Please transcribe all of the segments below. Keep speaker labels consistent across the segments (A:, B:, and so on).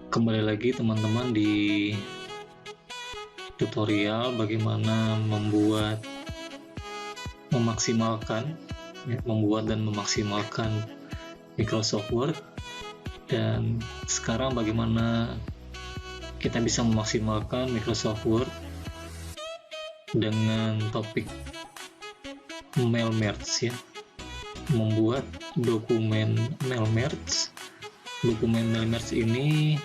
A: Kembali lagi teman-teman di tutorial bagaimana membuat membuat dan memaksimalkan Microsoft Word. Dan sekarang bagaimana kita bisa memaksimalkan Microsoft Word dengan topik mail merge ya. Membuat dokumen mail merge. Dokumen mail merge ini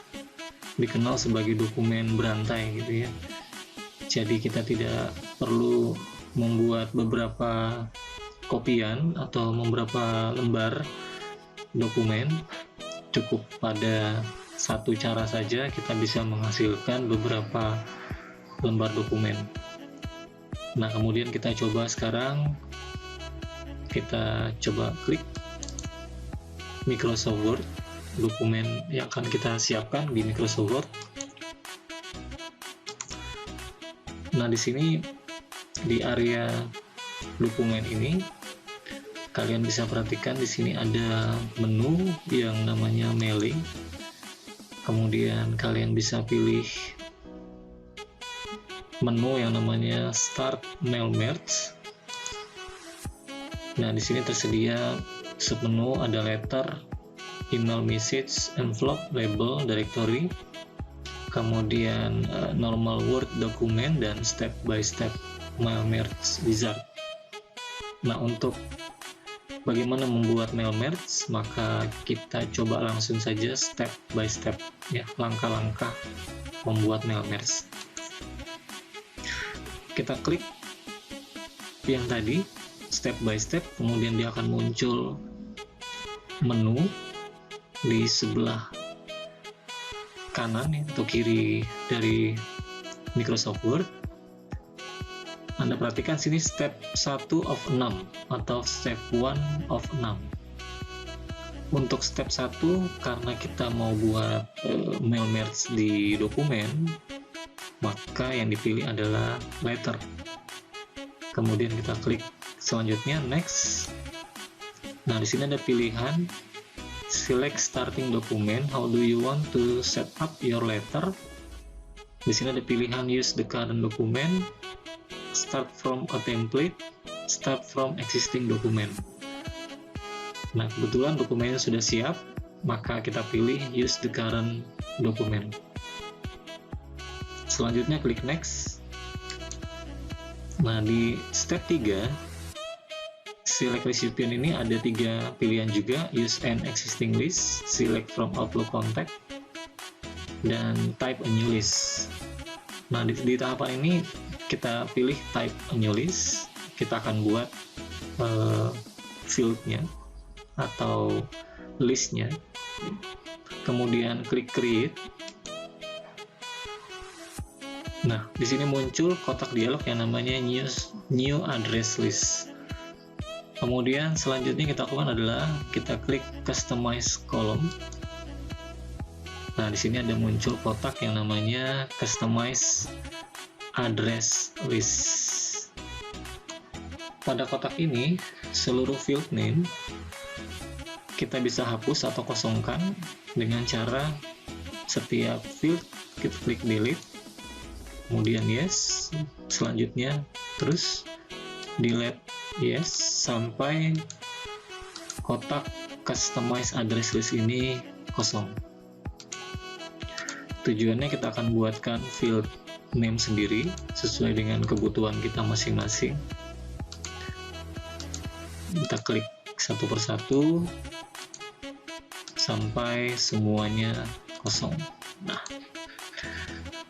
A: dikenal sebagai dokumen berantai gitu ya. Jadi kita tidak perlu membuat beberapa kopian atau beberapa lembar dokumen. Cukup pada satu cara saja kita bisa menghasilkan beberapa lembar dokumen. Nah, kemudian kita coba sekarang, kita coba klik Microsoft Word, dokumen yang akan kita siapkan di Microsoft Word. Nah, di sini di area dokumen ini kalian bisa perhatikan di sini ada menu yang namanya mailing. Kemudian kalian bisa pilih menu yang namanya Start Mail Merge. Nah, di sini tersedia submenu, ada letter, email message, envelope, label, directory, kemudian normal Word document, dan step by step mail merge wizard. Nah, untuk bagaimana membuat mail merge, maka kita coba langsung saja step by step ya, langkah-langkah membuat mail merge. Kita klik yang tadi step by step, kemudian dia akan muncul menu di sebelah kanan atau kiri dari Microsoft Word. Anda perhatikan sini step 1 of 6 atau step 1 of 6. Untuk step 1, karena kita mau buat mail merge di dokumen, maka yang dipilih adalah letter. Kemudian kita klik selanjutnya next. Nah, di sini ada pilihan select starting document, how do you want to set up your letter. Di sini ada pilihan use the current document, start from a template, start from existing document. Nah, kebetulan dokumennya sudah siap, maka kita pilih use the current document. Selanjutnya klik next. Nah, di step 3 select recipient ini ada 3 pilihan juga, use an existing list, select from Outlook contact, dan type a new list. Nah, di tahapan ini kita pilih type a new list. Kita akan buat fieldnya atau listnya. Kemudian klik create. Nah, di sini muncul kotak dialog yang namanya new address list. Kemudian selanjutnya kita lakukan adalah kita klik customize column. Nah, di sini ada muncul kotak yang namanya customize address list. Pada kotak ini, seluruh field name kita bisa hapus atau kosongkan dengan cara setiap field kita klik delete, kemudian yes, selanjutnya terus delete yes sampai kotak customize address list ini kosong. Tujuannya kita akan buatkan field name sendiri sesuai dengan kebutuhan kita masing-masing. Kita klik satu persatu sampai semuanya kosong. Nah,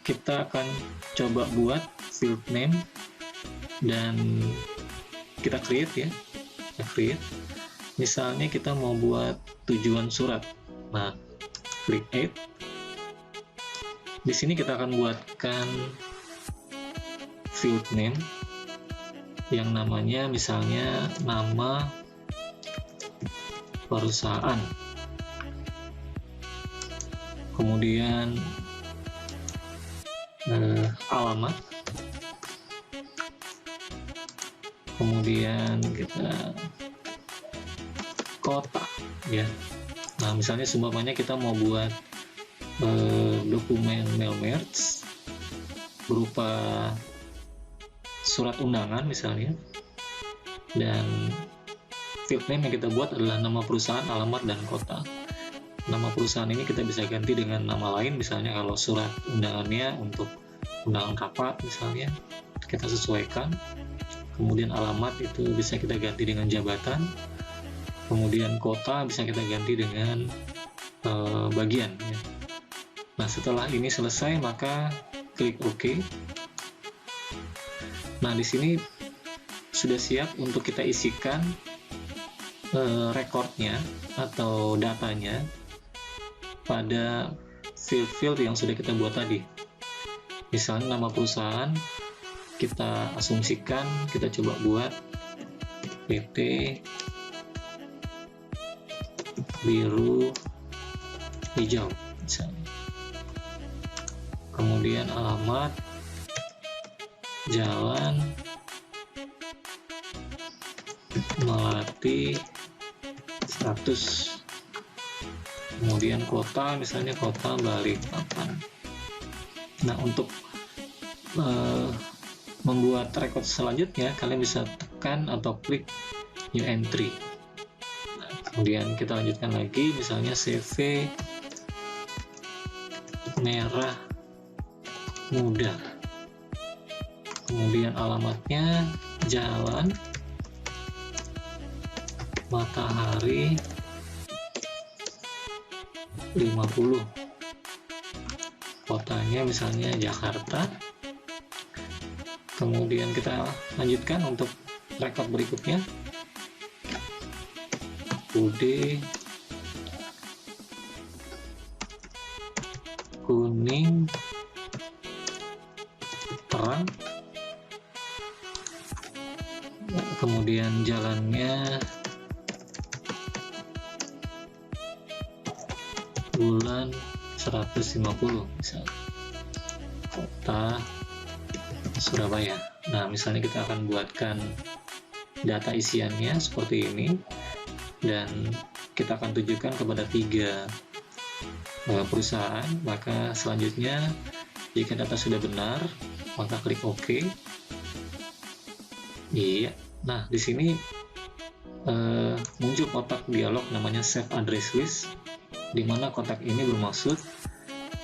A: kita akan coba buat field name dan kita create ya. Kita create. Misalnya kita mau buat tujuan surat. Nah, klik add. Di sini kita akan buatkan field name yang namanya misalnya nama perusahaan. Kemudian alamat. Kemudian kita kota ya. Nah, misalnya seumpamanya kita mau buat dokumen mail merge berupa surat undangan misalnya, dan field name yang kita buat adalah nama perusahaan, alamat, dan kota. Nama perusahaan ini kita bisa ganti dengan nama lain, misalnya kalau surat undangannya untuk undangan rapat misalnya, kita sesuaikan. Kemudian alamat itu bisa kita ganti dengan jabatan, kemudian kota bisa kita ganti dengan bagian ya. Nah, setelah ini selesai maka klik OK. Nah, di sini sudah siap untuk kita isikan rekornya atau datanya pada field-field yang sudah kita buat tadi. Misalnya nama perusahaan kita asumsikan, kita coba buat PT Biru Hijau misalnya. Kemudian alamat Jalan Melati 100. Kemudian kota misalnya kota Balikpapan. Nah, untuk membuat record selanjutnya kalian bisa tekan atau klik new entry. Nah, kemudian kita lanjutkan lagi, misalnya CV Merah Muda, kemudian alamatnya Jalan Matahari 50, kotanya misalnya Jakarta. Kemudian kita lanjutkan untuk record berikutnya, Bude kuning terang, kemudian jalannya bulan 150 misalnya, kota Surabaya. Nah, misalnya kita akan buatkan data isiannya seperti ini, dan kita akan tujukan kepada 3 perusahaan. Maka selanjutnya jika data sudah benar maka klik OK. Iya. Nah, di sini muncul kotak dialog namanya Save Address List, di mana kotak ini bermaksud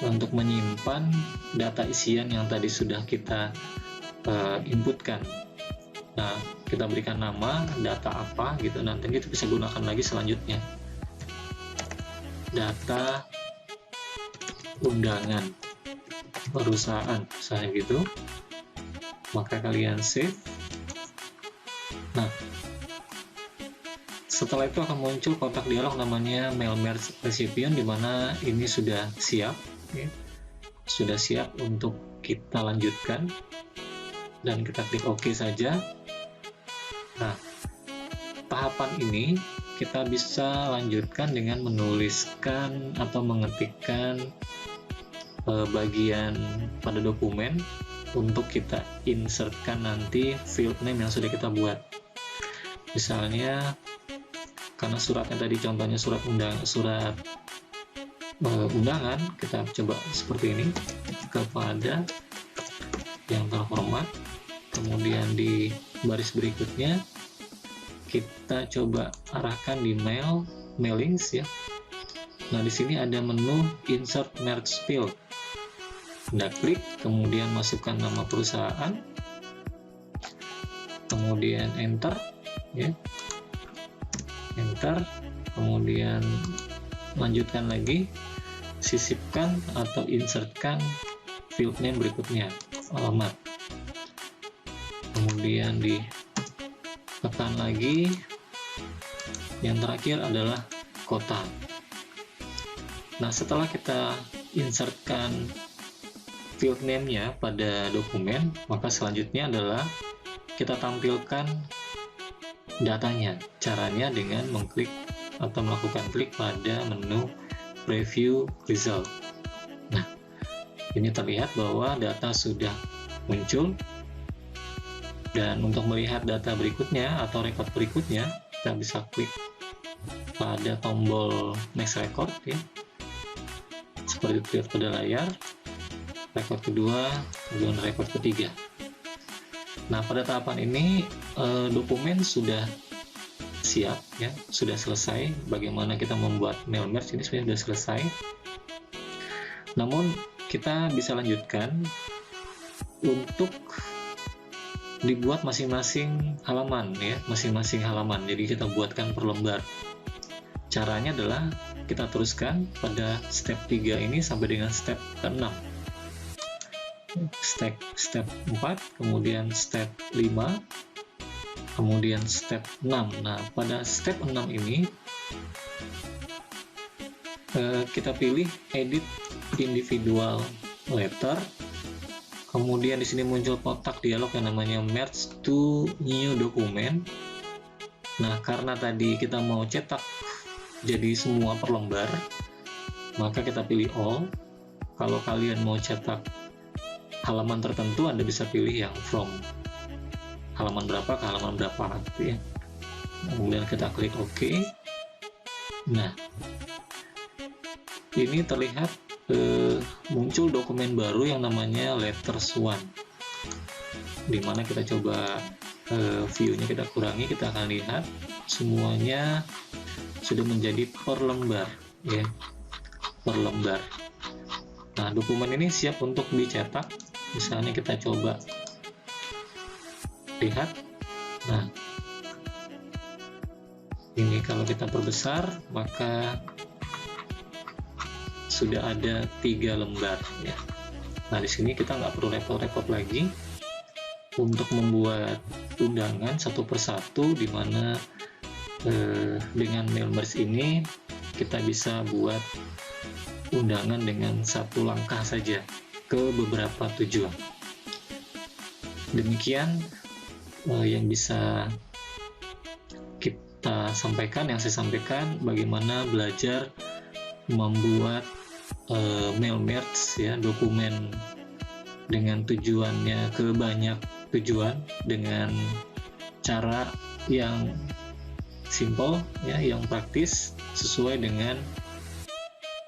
A: untuk menyimpan data isian yang tadi sudah kita inputkan. Nah, kita berikan nama, data apa gitu, nanti kita bisa gunakan lagi selanjutnya. Data undangan perusahaan, misalnya gitu. Maka kalian save. Nah, setelah itu akan muncul kotak dialog namanya Mail Merge Recipient, di mana ini sudah siap, ya. Sudah siap untuk kita lanjutkan, dan kita klik OK saja. Nah, tahapan ini kita bisa lanjutkan dengan menuliskan atau mengetikkan bagian pada dokumen untuk kita insertkan nanti field name yang sudah kita buat. Misalnya karena suratnya tadi contohnya surat undangan, kita coba seperti ini, kepada yang terhormat. Kemudian di baris berikutnya kita coba arahkan di mailings ya. Nah, di sini ada menu insert merge field. Anda klik, kemudian masukkan nama perusahaan, kemudian enter ya. Enter, kemudian lanjutkan lagi, sisipkan atau insertkan field name berikutnya, alamat. Kemudian ditekan lagi, yang terakhir adalah kota. Nah, setelah kita insertkan field name-nya pada dokumen, maka selanjutnya adalah kita tampilkan datanya. Caranya dengan mengklik atau melakukan klik pada menu Preview Result. Nah, ini terlihat bahwa data sudah muncul. Dan untuk melihat data berikutnya atau record berikutnya, kita bisa klik pada tombol Next Record ya. seperti terlihat pada layar, record kedua, kemudian record ketiga. Nah, pada tahapan ini dokumen sudah siap ya, sudah selesai. Bagaimana kita membuat mail merge ini sebenarnya sudah selesai. Namun kita bisa lanjutkan untuk dibuat masing-masing halaman ya, masing-masing halaman. Jadi kita buatkan per lembar. Caranya adalah kita teruskan pada step 3 ini sampai dengan step ke-6. Step 4, kemudian step 5, kemudian step 6. Nah, pada step 6 ini kita pilih edit individual letter. Kemudian di sini muncul kotak dialog yang namanya merge to new document. Nah, karena tadi kita mau cetak jadi semua per lembar, maka kita pilih all. Kalau kalian mau cetak halaman tertentu, Anda bisa pilih yang from halaman berapa ke halaman berapa gitu ya. Kemudian kita klik OK. Nah, ini terlihat muncul dokumen baru yang namanya letters 1, dimana kita coba view-nya kita kurangi, kita akan lihat semuanya sudah menjadi per lembar ya, per lembar. Nah, dokumen ini siap untuk dicetak. Misalnya kita coba lihat. Nah, ini kalau kita perbesar maka sudah ada 3 lembar ya. Nah, di sini kita nggak perlu repot-repot lagi untuk membuat undangan satu persatu, di mana dengan mail merge ini kita bisa buat undangan dengan satu langkah saja ke beberapa tujuan. Demikian yang bisa kita sampaikan, yang saya sampaikan bagaimana belajar membuat mail merge ya, dokumen dengan tujuannya ke banyak tujuan dengan cara yang simple ya, yang praktis sesuai dengan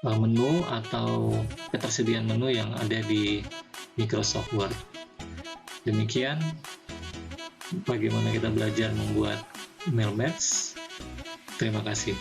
A: menu atau ketersediaan menu yang ada di Microsoft Word. Demikian bagaimana kita belajar membuat mail merge. Terima kasih.